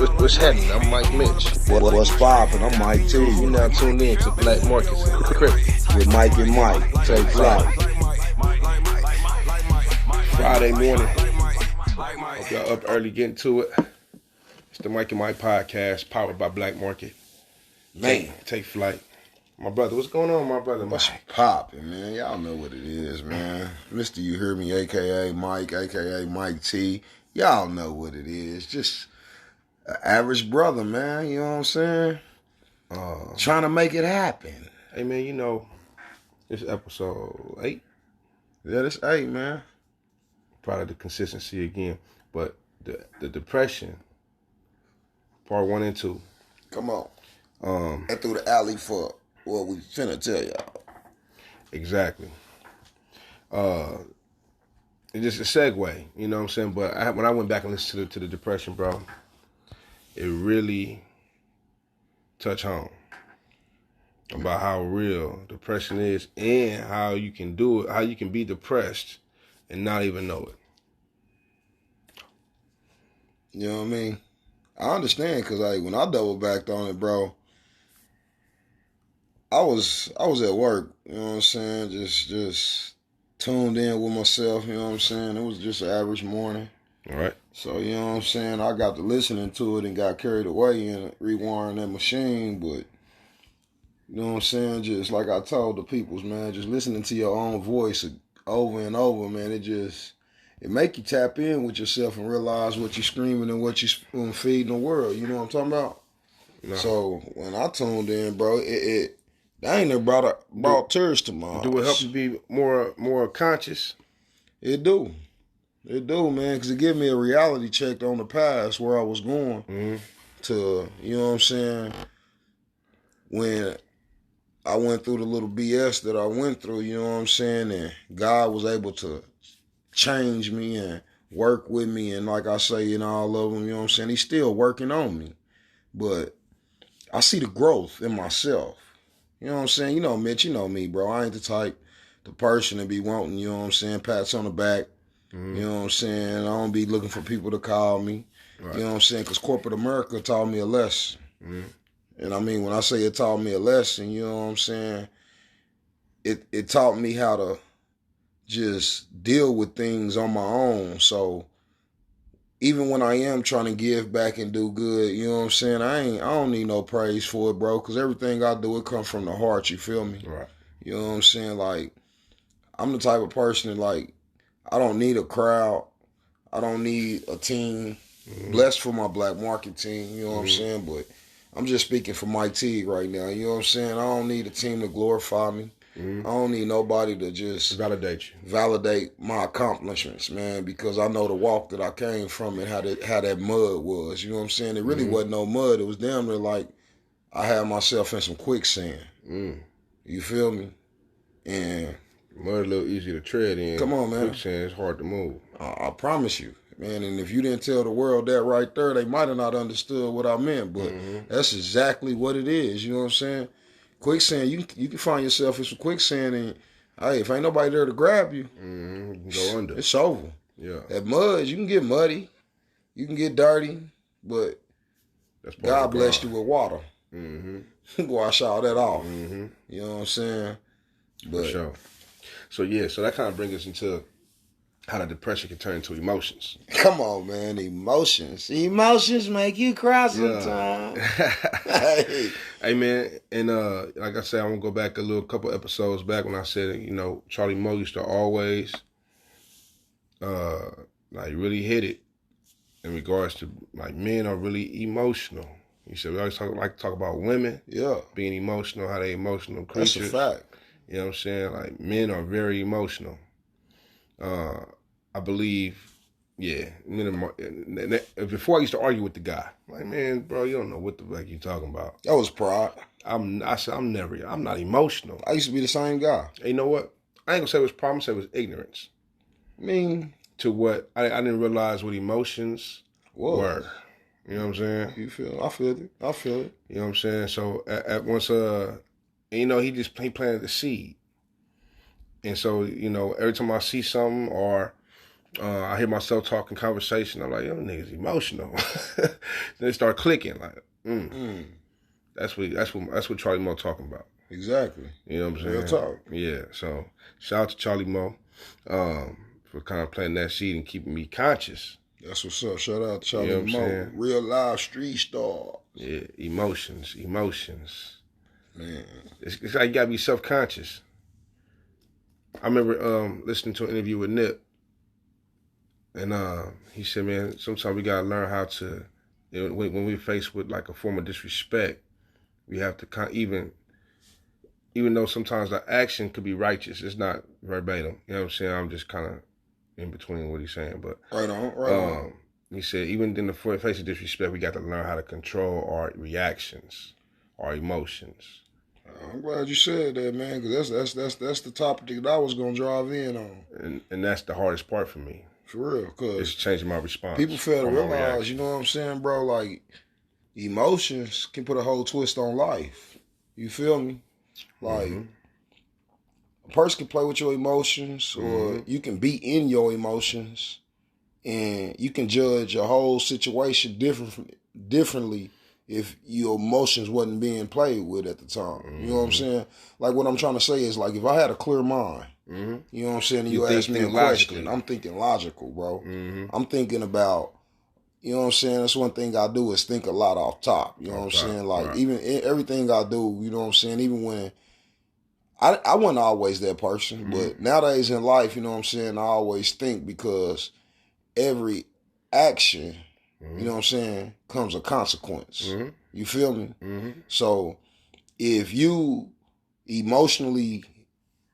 What's happening? I'm Mike Mitch. What's poppin'? I'm Mike T. You now tuned in to Black Markets and Crypto with Mike and Mike. Take flight. Friday morning. Hope y'all up early getting to it. It's the Mike and Mike podcast powered by Black Market. Man. Take flight. My brother, what's going on, my brother? What's poppin', man? Y'all know what it is, man. Mr. You Hear Me, a.k.a. Mike, a.k.a. Mike T. Y'all know what it is. Just an average brother, man. You know what I'm saying? Trying to make it happen. Hey, man, you know, this episode 8. Yeah, this 8, man. Proud of the consistency again. But the depression, part 1 and 2. Come on. And through the alley for what we finna tell y'all. Exactly. It's just a segue, you know what I'm saying? But when I went back and listened to the depression, bro, it really touched home about how real depression is and how you can do it, how you can be depressed and not even know it. You know what I mean? I understand because like when I double backed on it, bro, I was at work, you know what I'm saying? Just tuned in with myself, you know what I'm saying? It was just an average morning. All right. So, you know what I'm saying? I got to listening to it and got carried away in rewiring that machine, but you know what I'm saying? Just like I told the peoples, man, just listening to your own voice over and over, man, it make you tap in with yourself and realize what you're screaming and what you're feeding the world. You know what I'm talking about? No. So when I tuned in, bro, that ain't never brought tears to my eyes. Do it help you be more conscious? It do, man, because it give me a reality check on the past where I was going to, you know what I'm saying, when I went through the little BS that I went through, you know what I'm saying, and God was able to change me and work with me, and like I say in all of them, you know what I'm saying, he's still working on me, but I see the growth in myself. You know what I'm saying? You know, Mitch, you know me, bro. I ain't the person to be wanting, you know what I'm saying, pats on the back. You know what I'm saying? I don't be looking for people to call me. Right. You know what I'm saying? Because corporate America taught me a lesson. And I mean, when I say it taught me a lesson, you know what I'm saying? It taught me how to just deal with things on my own. So even when I am trying to give back and do good, you know what I'm saying? I don't need no praise for it, bro, because everything I do, it comes from the heart, you feel me? Right. You know what I'm saying? Like, I'm the type of person that, like, I don't need a crowd. I don't need a team. Blessed for my black market team, you know what I'm saying? But I'm just speaking for Mike T right now, you know what I'm saying? I don't need a team to glorify me. I don't need nobody to just validate my accomplishments, man, because I know the walk that I came from and how that mud was. You know what I'm saying? It really wasn't no mud. It was damn near like I had myself in some quicksand. You feel me? And mud a little easy to tread in. Come on, man. Quicksand is hard to move. I promise you, man. And if you didn't tell the world that right there, they might have not understood what I meant. But that's exactly what it is. You know what I'm saying? Quicksand, you can find yourself in some quicksand, and hey, if ain't nobody there to grab you, you can go under. It's over. Yeah. That mud, you can get muddy, you can get dirty, but God blessed you with water. Wash all that off. You know what I'm saying? But, for sure. So that kind of brings us into how the depression can turn into emotions. Come on, man, emotions. Emotions make you cry sometimes. Hey, man, and like I said, I'm going to go back a couple episodes back when I said, you know, Charlie Moe used to always like really hit it in regards to like men are really emotional. He said we always like to talk about women being emotional, how they emotional creatures. That's a fact. You know what I'm saying? Like men are very emotional. I believe, before I used to argue with the guy, like, man, bro, you don't know what the fuck you talking about. That was pride. I'm not emotional. I used to be the same guy. And you know what? I ain't gonna say it was problem, I'm gonna say it was ignorance. I mean, to what I didn't realize what emotions were. You know what I'm saying? I feel it. You know what I'm saying? So at once, you know, he planted the seed. And so, you know, every time I see something or I hear myself talking conversation, I'm like, yo, nigga's emotional. Then it start clicking like, That's what Charlie Mo talking about. Exactly. You know what I'm saying? Real talk. Yeah. So shout out to Charlie Mo for kind of planting that seed and keeping me conscious. That's what's up. Shout out to Charlie You know what I'm Mo, saying? real live street star. Yeah, emotions. Man, It's like you gotta be self-conscious. I remember listening to an interview with Nip, and he said, "Man, sometimes we gotta learn how to, when we're faced with like a form of disrespect, we have to even though sometimes the action could be righteous, it's not verbatim. You know what I'm saying? I'm just kind of in between what he's saying, but right on. He said, even in the face of disrespect, we got to learn how to control our reactions, our emotions." I'm glad you said that, man, because that's the topic that I was gonna drive in on. And that's the hardest part for me. For real, because it's changing my response. People fail to realize, you know what I'm saying, bro? Like, emotions can put a whole twist on life. You feel me? Like, a person can play with your emotions, or you can be in your emotions, and you can judge a whole situation differently if your emotions wasn't being played with at the time. You know what I'm saying? Like, what I'm trying to say is, like, if I had a clear mind, you know what I'm saying, and you ask me a question, I'm thinking logical, bro. I'm thinking about, you know what I'm saying, that's one thing I do is think a lot off top. You know what I'm saying? Like, even everything I do, you know what I'm saying, even when I wasn't always that person, but nowadays in life, you know what I'm saying, I always think, because every action, you know what I'm saying, comes a consequence. You feel me? So if you emotionally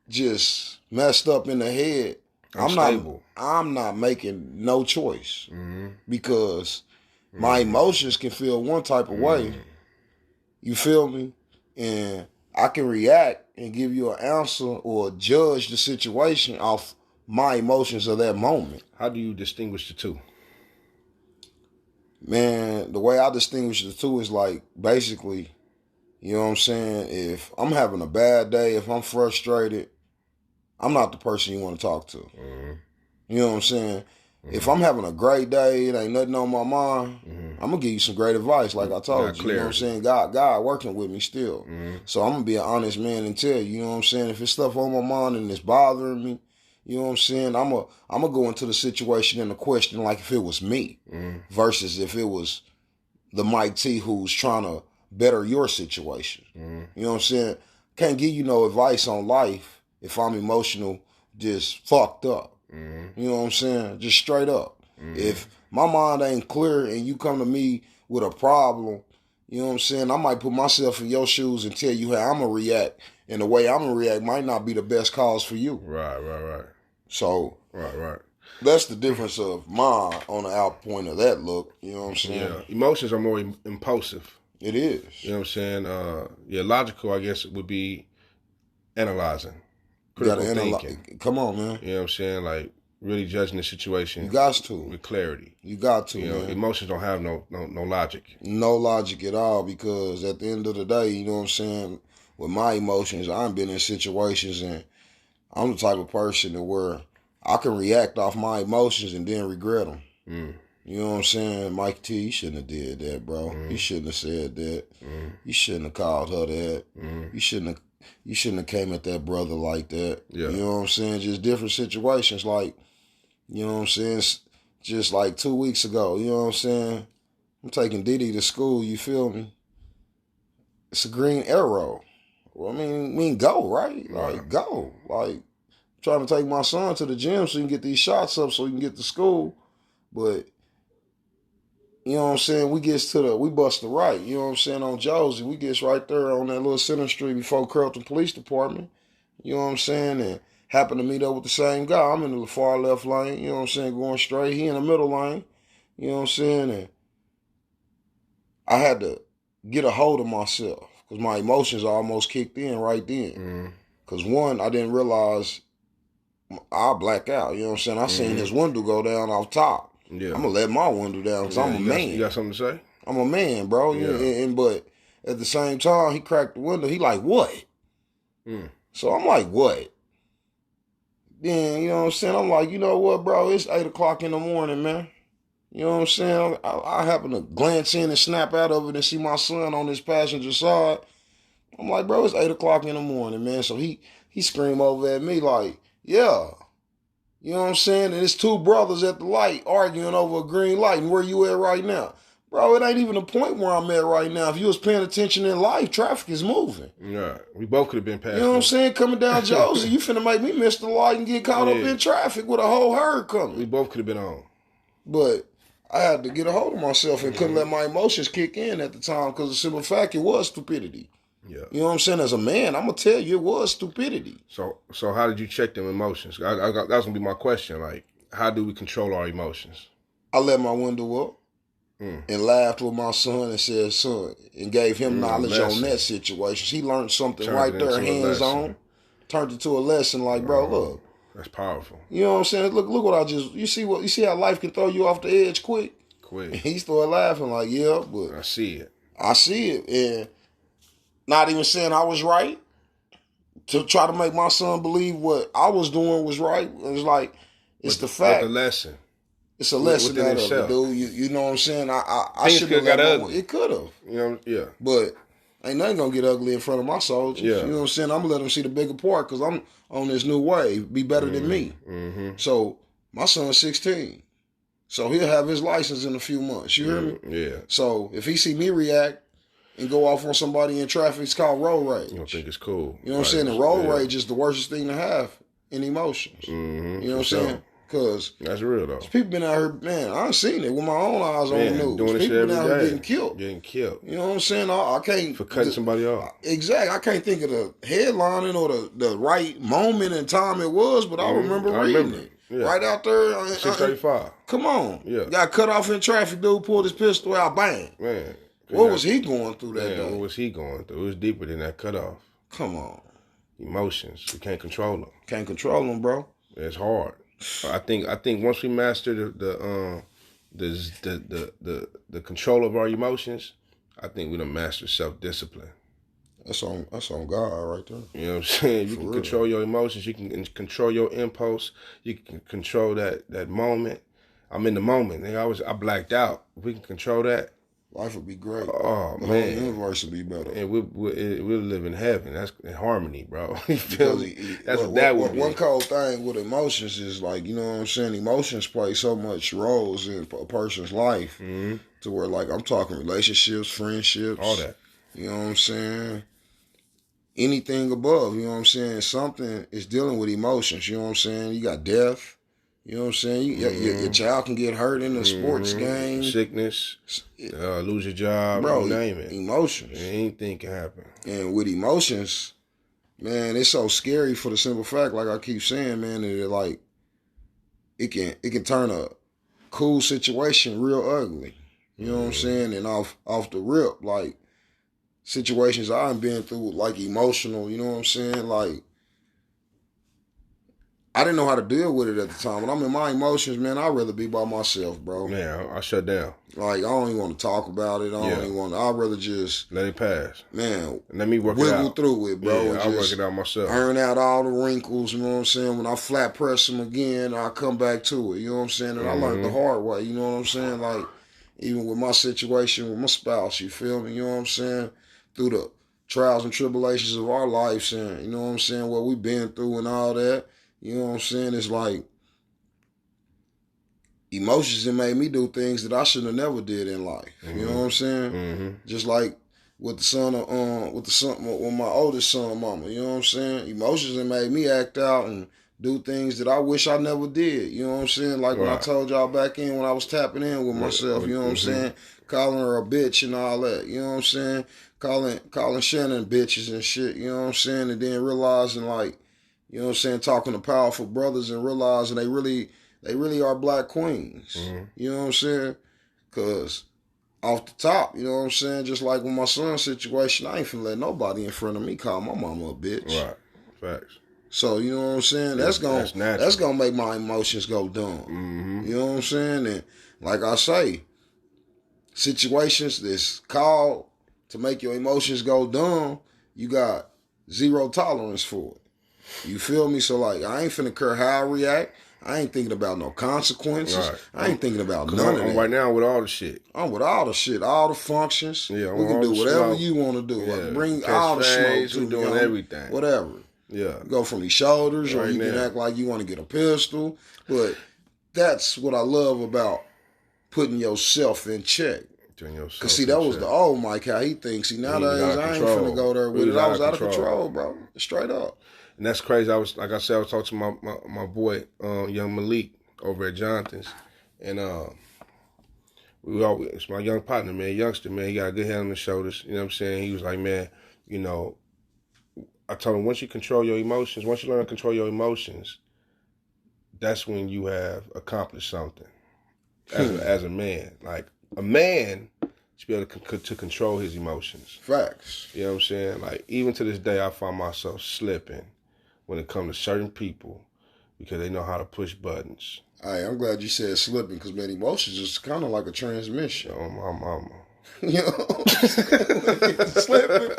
just messed up in the head, I'm not making no choice, because my emotions can feel one type of way. You feel me? And I can react and give you an answer or judge the situation off my emotions of that moment. How do you distinguish the two? Man, the way I distinguish the two is like, basically, you know what I'm saying, if I'm having a bad day, if I'm frustrated, I'm not the person you want to talk to. You know what I'm saying? If I'm having a great day, it ain't nothing on my mind, I'm going to give you some great advice, like I told you. You know what I'm saying? God working with me still. So I'm going to be an honest man and tell you, you know what I'm saying? If it's stuff on my mind and it's bothering me, you know what I'm saying, I'm gonna go into the situation and the question like if it was me, versus if it was the Mike T who's trying to better your situation. You know what I'm saying? Can't give you no advice on life if I'm emotional, just fucked up. You know what I'm saying? Just straight up. If my mind ain't clear and you come to me with a problem, you know what I'm saying, I might put myself in your shoes and tell you how I'm going to react. And the way I'm going to react might not be the best cause for you. Right. So, right. That's the difference of mine on the out point of that look. You know what I'm saying? Yeah. Emotions are more impulsive. It is. You know what I'm saying? Logical, I guess, would be analyzing. Critical thinking. Come on, man. You know what I'm saying? Like, really judging the situation. You got to. With clarity. You got to, man. Emotions don't have no logic. No logic at all, because at the end of the day, you know what I'm saying, with my emotions, I've been in situations and I'm the type of person to where I can react off my emotions and then regret them. You know what I'm saying? Mike T, you shouldn't have did that, bro. You shouldn't have said that. You shouldn't have called her that. You shouldn't have came at that brother like that. Yeah. You know what I'm saying? Just different situations. Like, you know what I'm saying? Just like 2 weeks ago, you know what I'm saying? I'm taking Diddy to school, you feel me? It's a green arrow. Well, I mean, go, right? Like, go. Like, trying to take my son to the gym so he can get these shots up so he can get to school. But, you know what I'm saying, we bust the right, you know what I'm saying, on Josie. We gets right there on that little Center Street before Carrollton Police Department. You know what I'm saying? And happen to meet up with the same guy. I'm in the far left lane, you know what I'm saying, going straight. He in the middle lane, you know what I'm saying? And I had to get a hold of myself because my emotions almost kicked in right then. Because one, I didn't realize I'll black out, you know what I'm saying? I seen his window go down off top. Yeah. I'm going to let my window down because I'm a man. You got something to say? I'm a man, bro. Yeah. But at the same time, he cracked the window. He like, what? So I'm like, what? Then, you know what I'm saying? I'm like, you know what, bro? It's 8 o'clock in the morning, man. You know what I'm saying? I happen to glance in and snap out of it and see my son on his passenger side. I'm like, bro, it's 8 o'clock in the morning, man. So he screamed over at me like, yeah. You know what I'm saying? And it's two brothers at the light arguing over a green light. And where you at right now? Bro, it ain't even the point where I'm at right now. If you was paying attention in life, traffic is moving. Yeah, we both could have been past. You know what I'm saying? Coming down Josie, you finna make me miss the light and get caught up in traffic with a whole herd coming. We both could have been on. But I had to get a hold of myself and couldn't let my emotions kick in at the time because the simple fact, it was stupidity. Yeah. You know what I'm saying? As a man, I'm going to tell you it was stupidity. So how did you check them emotions? That's going to be my question. Like, how do we control our emotions? I let my window up and laughed with my son and said, son, and gave him knowledge on that situation. He learned something right there, hands on. Turned it to a lesson like, bro, look. That's powerful. You know what I'm saying? Look what I just, you see how life can throw you off the edge quick? Quick. And he started laughing like, yeah, but. I see it. And not even saying I was right, to try to make my son believe what I was doing was right. It was like, it's the fact. But the lesson. It's a lesson out of it, dude. You know what I'm saying? I should have got ugly. It could have. You know, yeah. But ain't nothing gonna get ugly in front of my soldiers. Yeah. You know what I'm saying? I'm gonna let them see the bigger part because I'm on this new wave. Be better than me. Mm-hmm. So my son's 16. So he'll have his license in a few months. You hear me? Yeah. So if he see me react and go off on somebody in traffic, it's called road rage. You don't think it's cool. You know what I'm saying? And road rage is the worst thing to have in emotions. Mm-hmm. You know what I'm saying? Because that's real though. People been out here, man. I've seen it with my own eyes on the news. Doing people shit been out every here day. getting killed. You know what I'm saying? I can't for cutting somebody off. Exactly. I can't think of the headlining or the right moment and time it was, but I remember reading it. Yeah. Right out there. 635. Come on. Yeah. Got cut off in traffic. Dude pulled his pistol out. Bang. Man. What was he going through that day? What was he going through? It was deeper than that cutoff. Come on. Emotions. We can't control them. Can't control them, bro. It's hard. I think once we master the control of our emotions, I think we done master self-discipline. That's on God right there. You know what I'm saying? You can control your emotions. You can control your impulse. You can control that moment. I'm in the moment. I blacked out. If we can control that, life would be great. Oh, the man. whole universe would be better. And we'll live in heaven. That's in harmony, bro. You feel me? That's what that would be. One cold thing with emotions is like, you know what I'm saying? Emotions play so much roles in a person's life to where, like, I'm talking relationships, friendships. All that. You know what I'm saying? Anything above, you know what I'm saying? Something is dealing with emotions, you know what I'm saying? You got death. You know what I'm saying? Your child can get hurt in a sports game. Sickness, lose your job, bro, you name it. Emotions. Anything can happen. And with emotions, man, it's so scary for the simple fact, like I keep saying, man, that it can turn a cool situation real ugly. You know what I'm saying? And off the rip, like situations I've been through, like emotional, you know what I'm saying? Like, I didn't know how to deal with it at the time. When I'm in my emotions, man, I'd rather be by myself, bro. Man, I shut down. Like, I don't even want to talk about it. I'd rather just... let it pass. Man, let me work it out. Wiggle through it, bro. Yeah, I'll work it out myself. Iron out all the wrinkles, you know what I'm saying? When I flat press them again, I'll come back to it, you know what I'm saying? And I learned the hard way, you know what I'm saying? Like, even with my situation with my spouse, you feel me? You know what I'm saying? Through the trials and tribulations of our lives, and you know what I'm saying? What we've been through and all that. You know what I'm saying? It's like emotions that made me do things that I should have never did in life. You know what I'm saying? Just like with with my oldest son, mama. You know what I'm saying? Emotions that made me act out and do things that I wish I never did. You know what I'm saying? Like when I told y'all back in when I was tapping in with myself. You know what I'm saying? Calling her a bitch and all that. You know what I'm saying? Calling Shannon bitches and shit. You know what I'm saying? And then realizing like, you know what I'm saying, talking to powerful brothers and realizing they really are black queens. You know what I'm saying? Because off the top, you know what I'm saying, just like with my son's situation, I ain't finna let nobody in front of me call my mama a bitch. Right. Facts. So, you know what I'm saying? That's gonna make my emotions go dumb. You know what I'm saying? And like I say, situations that's called to make your emotions go dumb, you got zero tolerance for it. You feel me? So, like, I ain't finna care how I react. I ain't thinking about no consequences. Right. I ain't thinking about none of that. Right now with all the shit. I'm with all the shit, all the functions. Yeah, we can do whatever smoke. you want to do. Yeah. Bring Catch all the phase, smoke. We doing everything. Whatever. Yeah. Go from these shoulders, right or you now. can act like you want to get a pistol. But that's what I love about putting yourself in check. Because, see, that was the old Mike, how he thinks. See, nowadays, I ain't finna go there with it. I was out of control, bro. Straight up. And that's crazy. I was talking to my boy, young Malik, over at Jonathan's. And it's my young partner, man, youngster, man. He got a good head on his shoulders. You know what I'm saying? He was like, man, you know, I told him, once you control your emotions, once you learn to control your emotions, that's when you have accomplished something as a man. Like, a man should be able to control his emotions. Facts. You know what I'm saying? Like, even to this day, I find myself slipping when it comes to certain people because they know how to push buttons. Hey, I'm glad you said slipping because, man, emotions is kind of like a transmission. Oh, my mama. You know what I'm saying? Slipping.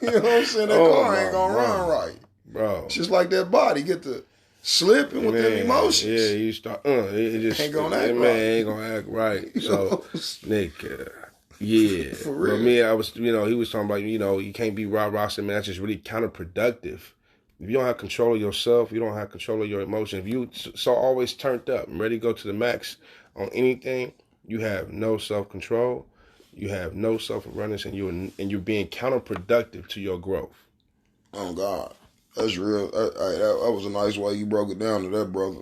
You know what I'm saying? That car ain't going to run right. Bro. It's just like that body. Get to slipping with them emotions. Yeah, you start, it just ain't going to act right. Man, ain't going to act right. So, nigga, yeah. For real. But me, I was, he was talking about, you can't be rah-rah, man. That's just really counterproductive. If you don't have control of yourself, you don't have control of your emotions. If you so always turned up and ready to go to the max on anything, you have no self-control, you have no self-awareness, and you're being counterproductive to your growth. Oh, God. That's real. That was a nice way you broke it down to that, brother.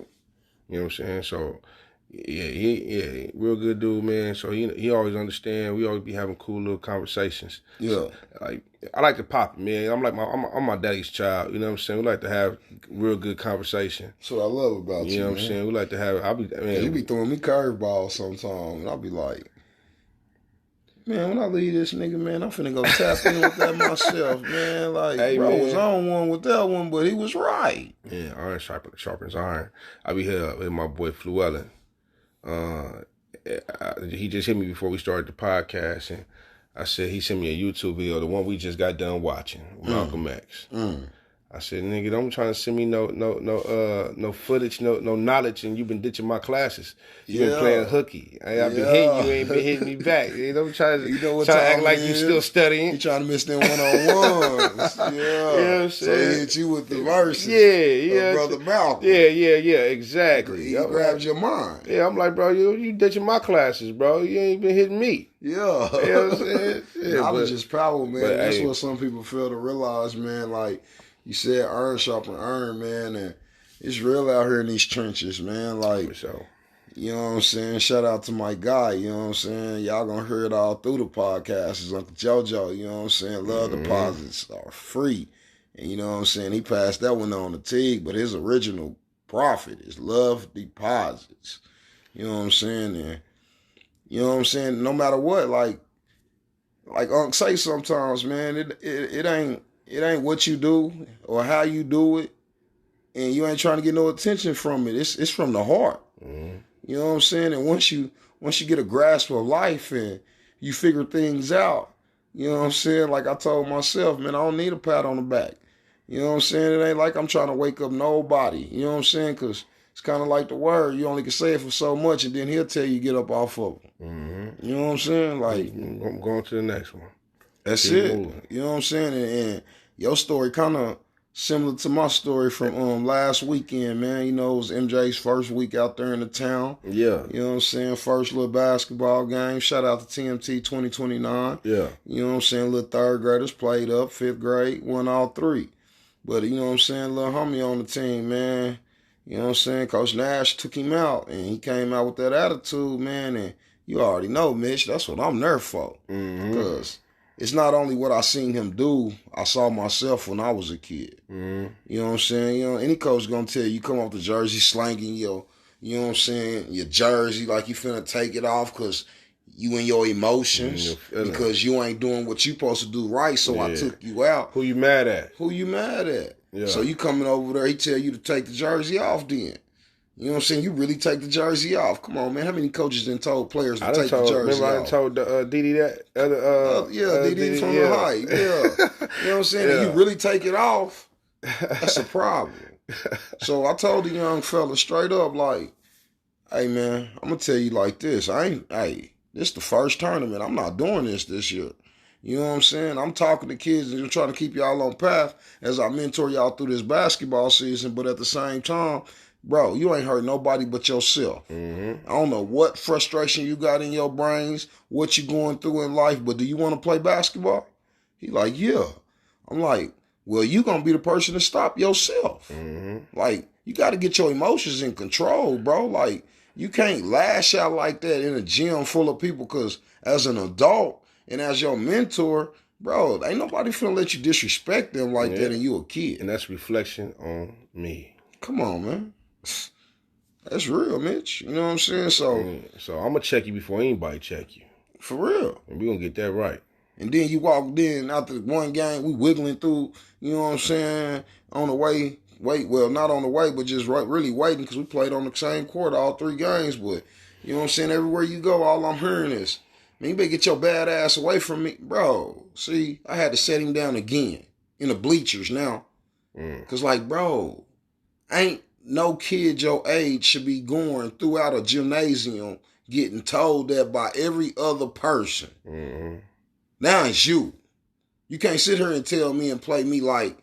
You know what I'm saying? So, yeah, real good dude, man. So he always understand. We always be having cool little conversations. Yeah. So, like, I like to pop it, man. I'm my daddy's child. You know what I'm saying? We like to have real good conversation. That's what I love about you. You know what I'm saying? We like to have. You be throwing me curveballs sometimes, and I'll be like, man, when I leave this nigga, man, I'm finna go tap in with that myself, man. Like, hey, bro, man, was on one with that one, but he was right. Yeah, iron sharpens iron. I be here with my boy Fluellen. He just hit me before we started the podcast, and I said he sent me a YouTube video, the one we just got done watching, Malcolm X. I said, nigga, don't try to send me no footage, no knowledge, and you've been ditching my classes. You've been playing hooky. I've been hitting you, ain't been hitting me back. Don't try to act like you still studying. You trying to miss them one-on-ones. Yeah. You know what I'm saying? So he hit you with the verses. Yeah. Brother Malcolm. Yeah, exactly. He grabbed your mind. Yeah, I'm like, bro, you ditching my classes, bro. You ain't been hitting me. Yeah. You know what I'm saying? Yeah, knowledge is power, man. That's what some people fail to realize, man. Like, you said iron sharpen iron, man, and it's real out here in these trenches, man. Like, you know what I'm saying? Shout out to my guy, you know what I'm saying? Y'all gonna hear it all through the podcast. It's Uncle JoJo, you know what I'm saying? Love deposits are free. And you know what I'm saying? He passed that one on to Teague, but his original profit is love deposits. You know what I'm saying? And you know what I'm saying? No matter what, like Unc say sometimes, man, it ain't what you do or how you do it, and you ain't trying to get no attention from it. It's from the heart. You know what I'm saying? And once you get a grasp of life and you figure things out, you know what I'm saying? Like I told myself, man, I don't need a pat on the back. You know what I'm saying? It ain't like I'm trying to wake up nobody. You know what I'm saying? Because it's kind of like the word. You only can say it for so much, and then he'll tell you get up off of it. You know what I'm saying? Like, I'm going to the next one. That's it. You know what I'm saying? And your story kind of similar to my story from last weekend, man. You know, it was MJ's first week out there in the town. Yeah. You know what I'm saying? First little basketball game. Shout out to TMT 2029. Yeah. You know what I'm saying? Little third graders played up, fifth grade, won all three. But you know what I'm saying? Little homie on the team, man. You know what I'm saying? Coach Nash took him out, and he came out with that attitude, man. And you already know, Mitch, that's what I'm there for. Because it's not only what I seen him do, I saw myself when I was a kid. You know what I'm saying? You know, any coach gonna tell you come off the jersey slanging your, you know what I'm saying, your jersey like you finna take it off because you in your emotions, because you ain't doing what you supposed to do right, so I took you out. Who you mad at? Yeah. So you coming over there, he tell you to take the jersey off then. You know what I'm saying? You really take the jersey off. Come on, man. How many coaches done told players to take the jersey off? Remember I told Didi that? Didi from the height. Yeah. You know what I'm saying? If you really take it off, that's a problem. So I told the young fella straight up, like, hey man, I'm gonna tell you like this. This the first tournament. I'm not doing this year. You know what I'm saying? I'm talking to kids and trying to keep y'all on path as I mentor y'all through this basketball season. But at the same time, bro, you ain't hurt nobody but yourself. Mm-hmm. I don't know what frustration you got in your brains, what you going through in life, but do you want to play basketball? He like, yeah. I'm like, well, you gonna be the person to stop yourself. Mm-hmm. Like, you got to get your emotions in control, bro. Like, you can't lash out like that in a gym full of people, because as an adult and as your mentor, bro, ain't nobody finna let you disrespect them like that and you a kid. And that's reflection on me. Come on, man. That's real, Mitch. You know what I'm saying? So I'm going to check you before anybody check you. For real. And we're going to get that right. And then you walked in after one game, we wiggling through, you know what I'm saying, on the way. Well, not on the way, but just really waiting, because we played on the same court all 3 games. But, you know what I'm saying, everywhere you go, all I'm hearing is, man, you better get your bad ass away from me. Bro, see, I had to set him down again in the bleachers now. Because, like, bro, ain't no kid your age should be going throughout a gymnasium getting told that by every other person. Mm-hmm. Now it's you. You can't sit here and tell me and play me like,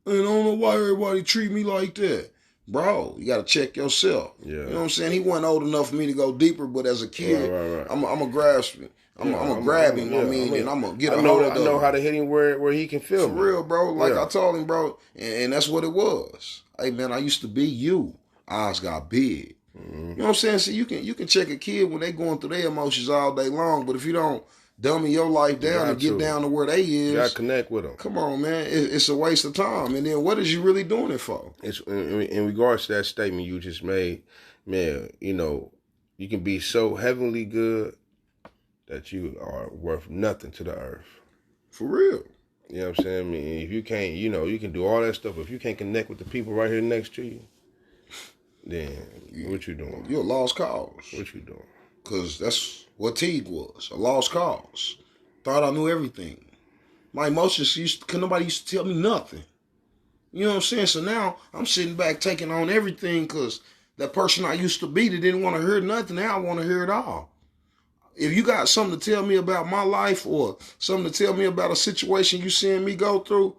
I don't know why everybody treat me like that. Bro, you got to check yourself. Yeah. You know what I'm saying? He wasn't old enough for me to go deeper, but as a kid, right. I'm going to grasp him. I'm going to grab him, and I'm going to get a hold of him. I know how to hit him where he can feel For me. real, bro. Like I told him, bro, and that's what it was. Hey, man, I used to be you. Eyes got big. Mm-hmm. You know what I'm saying? So you can check a kid when they going through their emotions all day long, but if you don't dummy your life down and get down to where they is, you got to connect with them. Come on, man. It's a waste of time. And then what is you really doing it for? It's in regards to that statement you just made, man, you know, you can be so heavenly good that you are worth nothing to the earth. For real. You know what I'm saying? I mean, if you can't, you know, you can do all that stuff, but if you can't connect with the people right here next to you, then what you doing? You're a lost cause. What you doing? Because that's what Teague was, a lost cause. Thought I knew everything. My emotions, nobody used to tell me nothing. You know what I'm saying? So now I'm sitting back taking on everything because that person I used to be that didn't want to hear nothing, now I want to hear it all. If you got something to tell me about my life or something to tell me about a situation you seeing me go through,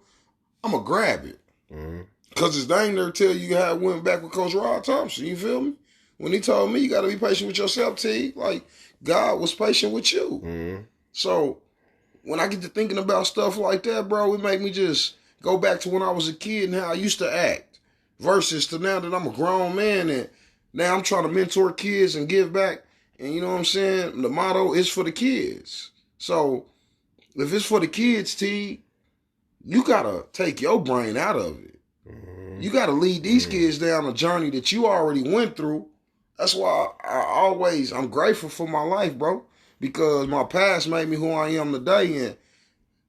I'm going to grab it. Because it's dang near tell you how it went back with Coach Rod Thompson. You feel me? When he told me you got to be patient with yourself, T, like God was patient with you. So when I get to thinking about stuff like that, bro, it make me just go back to when I was a kid and how I used to act versus to now that I'm a grown man and now I'm trying to mentor kids and give back. And you know what I'm saying? The motto is for the kids. So if it's for the kids, T, you got to take your brain out of it. You got to lead these kids down a journey that you already went through. That's why I'm grateful for my life, bro. Because my past made me who I am today. And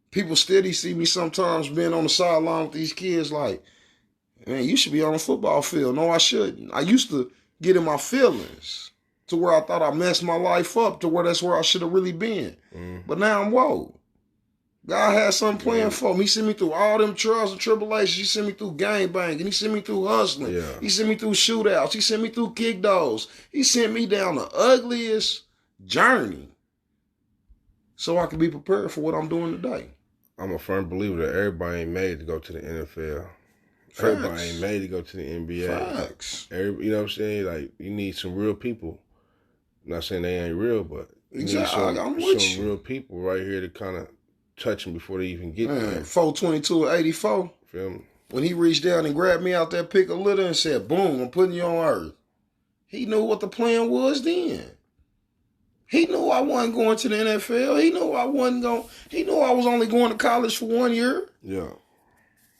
people steady see me sometimes being on the sideline with these kids like, man, you should be on a football field. No, I shouldn't. I used to get in my feelings to where I thought I messed my life up to where that's where I should have really been. But now I'm woke. God had something planned for me. He sent me through all them trials and tribulations. He sent me through gangbanging. He sent me through hustling. Yeah. He sent me through shootouts. He sent me through kick dogs. He sent me down the ugliest journey so I can be prepared for what I'm doing today. I'm a firm believer that everybody ain't made to go to the NFL. Facts. Everybody ain't made to go to the NBA. Facts. You know what I'm saying? Like, you need some real people. I'm not saying they ain't real, but you need some real people right here to kind of touch them before they even get there. 422 or 84. Feel me? When he reached down and grabbed me out that pick of litter and said, boom, I'm putting you on earth. He knew what the plan was then. He knew I wasn't going to the NFL. He knew I was only going to college for 1 year. Yeah.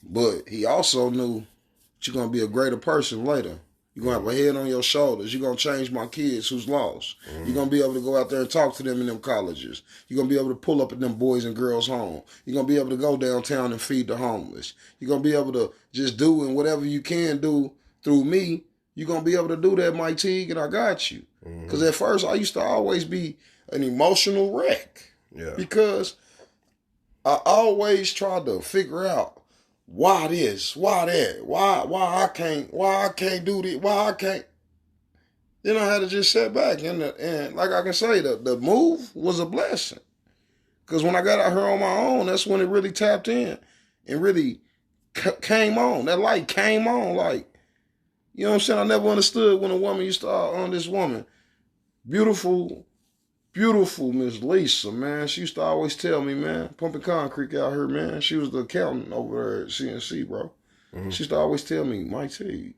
But he also knew that you're going to be a greater person later. You're going to have a head on your shoulders. You're going to change my kids who's lost. You're going to be able to go out there and talk to them in them colleges. You're going to be able to pull up at them boys and girls home. You're going to be able to go downtown and feed the homeless. You're going to be able to just do and whatever you can do through me. You're going to be able to do that, Mike Teague, and I got you. Because at first I used to always be an emotional wreck. Yeah. Because I always tried to figure out why this? Why that? Why I can't do this? Why I can't? Then I had to just sit back and like I can say, the move was a blessing. Because when I got out here on my own, that's when it really tapped in and really came on. That light came on. Like, you know what I'm saying? I never understood when a woman used to, on this woman, beautiful Miss Lisa, man. She used to always tell me, man, pumping concrete out here, man. She was the accountant over there at CNC, bro. Mm-hmm. She used to always tell me, Mike T,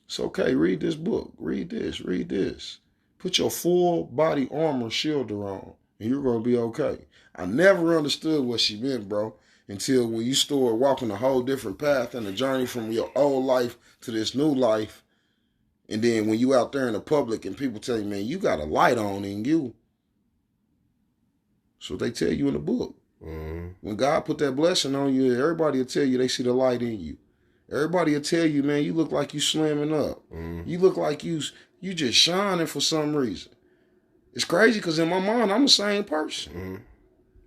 it's okay, read this book. Read this. Put your full body armor shielder on, and you're going to be okay. I never understood what she meant, bro, until when you start walking a whole different path and a journey from your old life to this new life. And then when you out there in the public and people tell you, man, you got a light on in you. So they tell you in the book. Mm-hmm. When God put that blessing on you, everybody will tell you they see the light in you. Everybody will tell you, man, you look like you slamming up. Mm-hmm. You look like you just shining for some reason. It's crazy because in my mind, I'm the same person. Mm-hmm.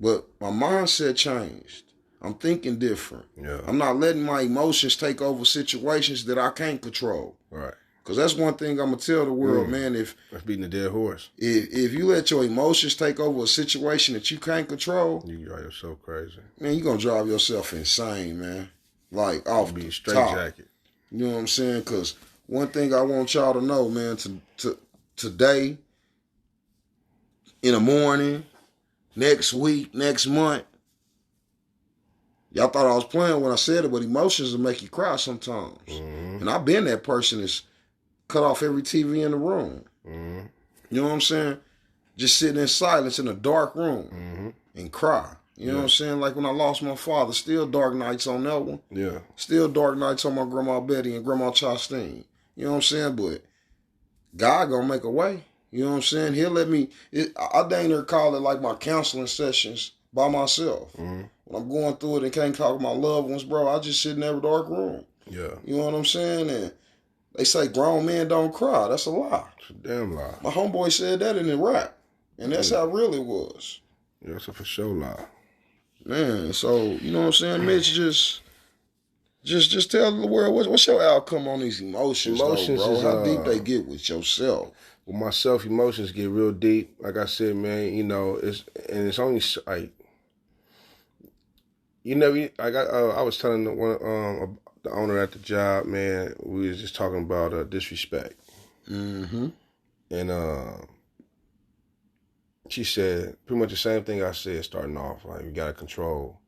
But my mindset changed. I'm thinking different. Yeah. I'm not letting my emotions take over situations that I can't control. Right. Because that's one thing I'm going to tell the world, man. That's beating a dead horse. If you let your emotions take over a situation that you can't control, you drive yourself crazy. Man, you're going to drive yourself insane, man. Like, off the straight top. Jacket. You know what I'm saying? Because one thing I want y'all to know, man, today, in the morning, next week, next month, y'all thought I was playing when I said it, but emotions will make you cry sometimes. Mm-hmm. And I've been that person that's cut off every TV in the room. Mm-hmm. You know what I'm saying? Just sitting in silence in a dark room mm-hmm. and cry. You know what I'm saying? Like when I lost my father, still dark nights on that one. Yeah. Still dark nights on my grandma Betty and grandma Chastain. You know what I'm saying? But God gonna make a way. You know what I'm saying? He'll let me, I dang near call it like my counseling sessions by myself. Mm-hmm. When I'm going through it and can't talk to my loved ones, bro, I just sit in that dark room. Yeah. You know what I'm saying? And they say grown men don't cry. That's a lie. It's a damn lie. My homeboy said that in the rap. And that's how real it was. Yeah, it's a for sure lie. Man, so, you know what I'm saying? Mitch, just tell the world, what's your outcome on these emotions though, bro? How deep they get with yourself? With myself, emotions get real deep. Like I said, man, you know, it's only like, you know, I was telling the owner at the job, man, we was just talking about disrespect. Mm-hmm. And she said pretty much the same thing I said starting off. Like, you gotta control,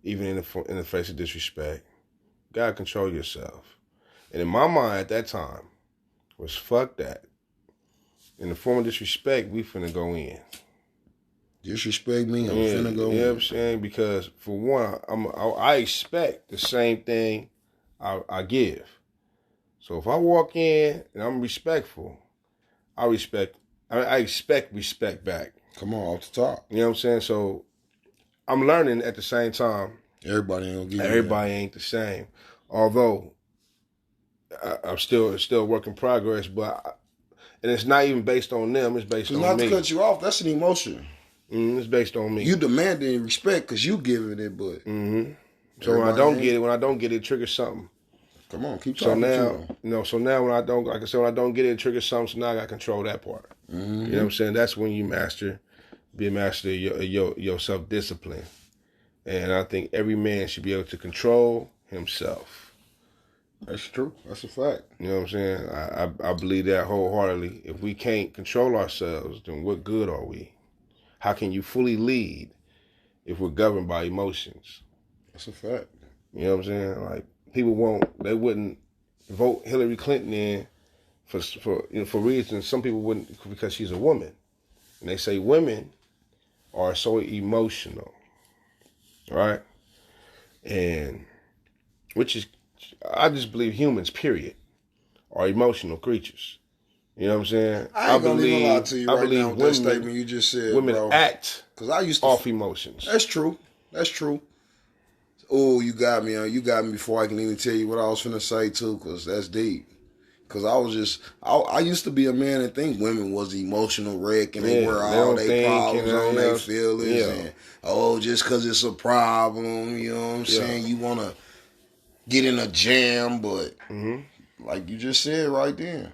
even in the face of disrespect, you gotta control yourself. And in my mind at that time was fuck that. In the form of disrespect, we finna go in. Disrespect me, I'm finna go in. You know what I'm saying? Because for one, I expect the same thing I give. So if I walk in and I'm respectful, I expect respect back. Come on, off the top. You know what I'm saying? So I'm learning at the same time. Everybody ain't gonna give Everybody ain't the same. Although I'm still a work in progress, and it's not even based on them. It's based on me. Not to cut you off. That's an emotion. It's based on me. You demanding respect because you giving it, but so when I don't get it, it triggers something. Come on, keep talking. So now when I don't, like I said, when I don't get it, it triggers something. So now I got to control that part. Mm-hmm. You know what I'm saying? That's when you be a master of your self-discipline. And I think every man should be able to control himself. That's true. That's a fact. You know what I'm saying? I believe that wholeheartedly. If we can't control ourselves, then what good are we? How can you fully lead if we're governed by emotions? That's a fact. You know what I'm saying? Like, people wouldn't vote Hillary Clinton in for reasons. Some people wouldn't because she's a woman. And they say women are so emotional. Right? And I just believe humans, period, are emotional creatures. You know what I'm saying? I ain't gonna even lie to you right now with that statement you just said, women bro. Act because I used to off emotions. That's true. Oh, you got me. You got me before I can even tell you what I was finna say too, because that's deep. Because I used to be a man and think women was the emotional wreck and they were all their problems on their feelings and just because it's a problem, you know what I'm saying? You wanna get in a jam, but like you just said right then,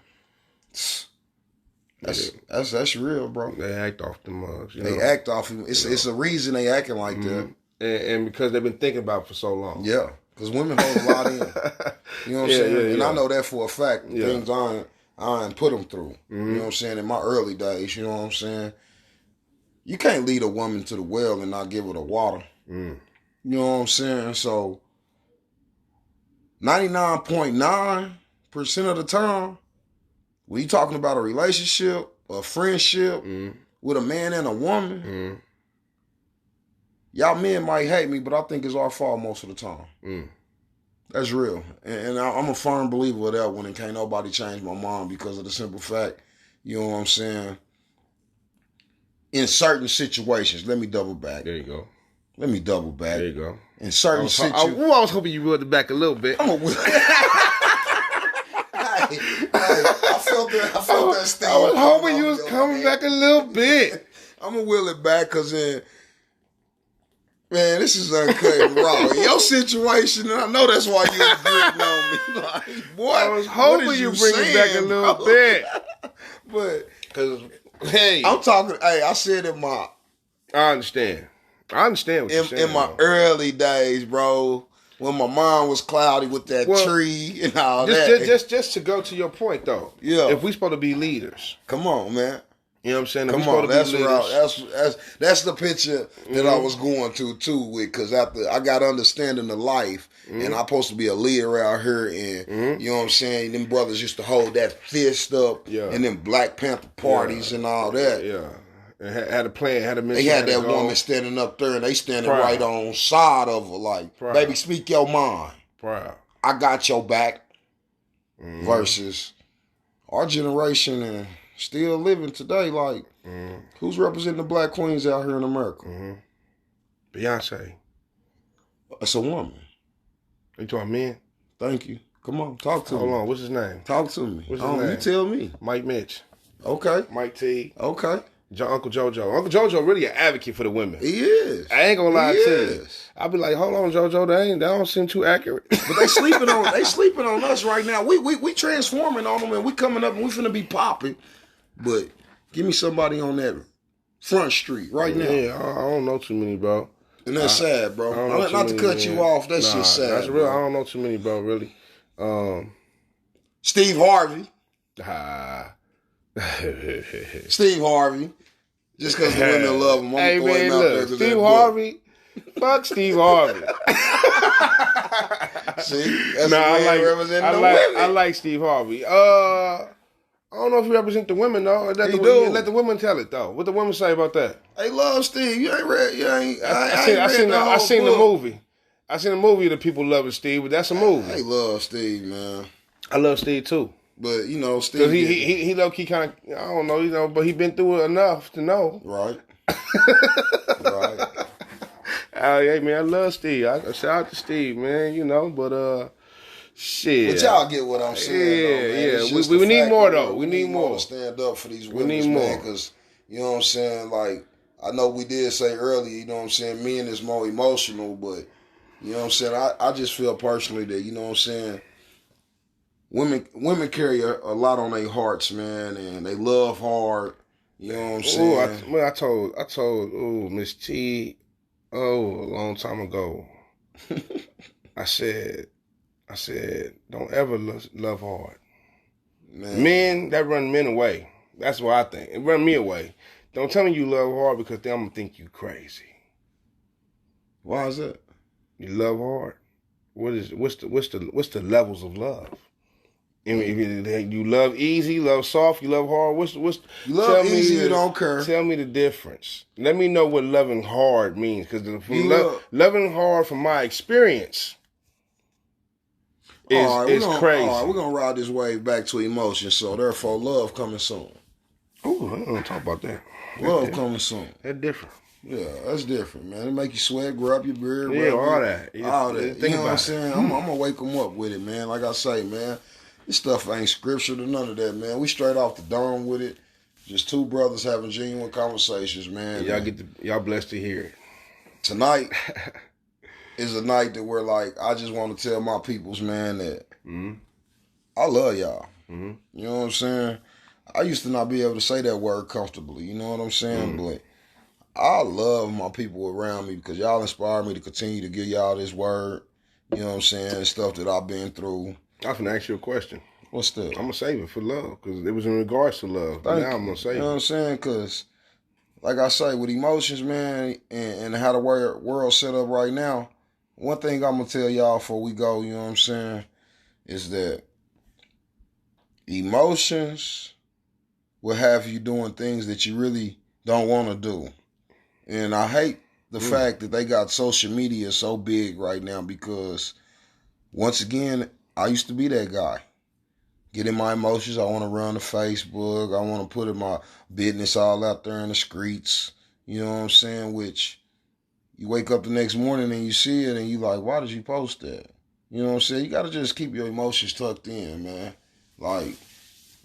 that's real, bro. They act off the mugs. They act off. It's a reason they acting like that, and because they've been thinking about it for so long. Yeah, because women hold a lot in. You know what I'm saying? And I know that for a fact. Things I ain't put them through. You know what I'm saying? In my early days, you know what I'm saying? You can't lead a woman to the well and not give her the water. You know what I'm saying? So 99.9% of the time, when you talking about a relationship, a friendship with a man and a woman, y'all men might hate me, but I think it's our fault most of the time. That's real. And I'm a firm believer of that one, and can't nobody change my mind because of the simple fact, you know what I'm saying? In certain situations, let me double back. There you go. Let me double back. There you go. In certain situations. I was hoping you reeled it back a little bit. I felt that sting. I was hoping you was coming back a little bit. I'm going to wheel it back because then, man, this is uncut and raw. Your situation, and I know that's why you was gritting on me. Like, boy, I was hoping you bring it back a little bit. But, because, hey. I'm talking, I said in my. I understand what you're saying. In my early days, bro, when my mind was cloudy with that tree and all that. Just to go to your point, though. Yeah. If we supposed to be leaders. Come on, man. You know what I'm saying? Come on, that's the picture that I was going to too with, because after I got understanding of life, and I'm supposed to be a leader out here, and you know what I'm saying. Them brothers used to hold that fist up, and then Black Panther parties and all that. Yeah, and had a plan, had a mission. They had that woman standing up there, and they standing right on side of her, like, baby, speak your mind. Proud. I got your back. Versus our generation and. Still living today, like, who's representing the black queens out here in America? Beyonce. It's a woman. You talking men? Thank you. Come on, talk to me. Hold on, what's his name? Talk to me. What's his name? You tell me. Mike Mitch. Okay. Mike T. Okay. Uncle JoJo. Uncle JoJo really an advocate for the women. He is. I ain't gonna lie to you. I be like, hold on, JoJo, that don't seem too accurate. But they sleeping on us right now. We transforming on them, and we coming up and we finna be popping. But give me somebody on that front street right now. Yeah, I don't know too many, bro. And that's sad, bro. Not to cut you off. That's just sad. That's real. Bro. I don't know too many, bro, really. Steve Harvey. Steve Harvey. Just because the women love him. Hey, man, look. Steve Harvey. Fuck Steve Harvey. See? That's I like Steve Harvey. I don't know if he represent the women though. Let the women tell it though. What the women say about that? They love Steve. You ain't read. You ain't. I seen the movie. I seen the movie that people loving Steve, but that's a movie. They love Steve, man. I love Steve too. But you know, Steve. Because he low key kind of, I don't know, but he been through it enough to know. Right. Right. Oh yeah, man. I love Steve. Shout out to Steve, man. But shit. But y'all get what I'm saying. Yeah. We need more though. We need more to stand up for these women, man. Because you know what I'm saying. Like I know we did say earlier, you know what I'm saying. Men is more emotional, but you know what I'm saying. I just feel personally that you know what I'm saying. Women carry a lot on their hearts, man, and they love hard. You know what I'm saying. I told Miss T, a long time ago. I said, don't ever love hard. Man. Men, that run men away. That's what I think. It run me away. Don't tell me you love hard because then I'm going to think you crazy. Why is that? You love hard. What's the levels of love? I mean, if you love easy, you love soft, you love hard. You love easy, you don't care. Tell me the difference. Let me know what loving hard means. Because loving hard, from my experience, is crazy. All right, we're going to ride this wave back to emotion. So, therefore, love coming soon. Ooh, I don't want to talk about that. Love coming soon. That's different. Yeah, that's different, man. It make you sweat, grab your beard. All that. All that. You know what I'm saying? I'm going to wake them up with it, man. Like I say, man. This stuff ain't scripture to none of that, man. We straight off the dome with it. Just two brothers having genuine conversations, man. Y'all blessed to hear it. Tonight, is a night that where like I just want to tell my peoples, man, that Mm-hmm. I love y'all. Mm-hmm. You know what I'm saying? I used to not be able to say that word comfortably. You know what I'm saying? Mm-hmm. But I love my people around me because y'all inspire me to continue to give y'all this word. You know what I'm saying? Stuff that I've been through. I was gonna ask you a question. What's that? I'm gonna save it for love because it was in regards to love. But Thank now I'm you. gonna save You know what I'm it. saying? Because, like I say, with emotions, man, and how the world's set up right now, one thing I'm going to tell y'all before we go, you know what I'm saying, is that emotions will have you doing things that you really don't want to do. And I hate the fact that they got social media so big right now because, once again, I used to be that guy. Get in my emotions. I want to run to Facebook. I want to put in my business all out there in the streets. You know what I'm saying? Which you wake up the next morning and you see it and you like, why did you post that? You know what I'm saying? You got to just keep your emotions tucked in, man. Like,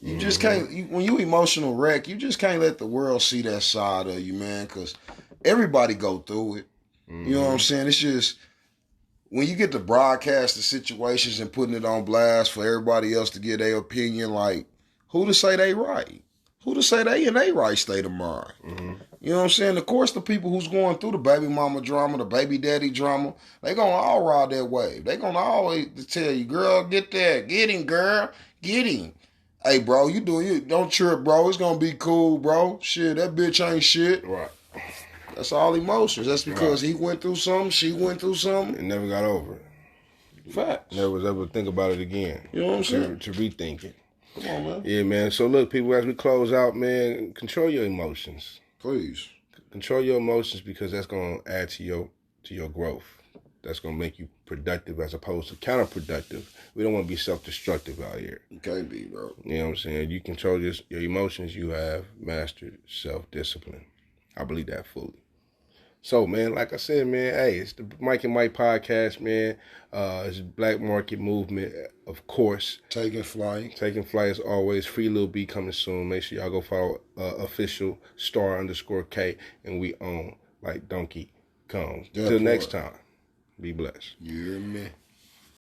you just can't, when you emotional wreck, you just can't let the world see that side of you, man, because everybody go through it. You know what I'm saying? It's just, when you get to broadcast the situations and putting it on blast for everybody else to get their opinion, like, who to say they right? Who to say they in their right state of mind? You know what I'm saying? Of course, the people who's going through the baby mama drama, the baby daddy drama, they gonna all ride that wave. They gonna always tell you, girl, get that. Get him, girl. Get him. Hey, bro, you doing you? Don't trip, bro. It's gonna be cool, bro. Shit, that bitch ain't shit. Right. That's all emotions. That's because Right. he went through something, she went through something. And never got over it. Facts. Never was able to think about it again. You know what I'm saying? To rethink it. Come on, man. Yeah, man. So look, people, as we close out, man, control your emotions. Please. Control your emotions because that's gonna add to your growth. That's gonna make you productive as opposed to counterproductive. We don't want to be self-destructive out here. You can't be, bro. You know what I'm saying? You control your emotions, you have mastered self-discipline. I believe that fully. So, man, like I said, man, hey, it's the Mike and Mike podcast, man. It's Black Market Movement, of course. Taking flight. Taking flight as always. Free Lil B coming soon. Make sure y'all go follow official *_K, and we own like Donkey Kong. Till next time, be blessed. You hear me?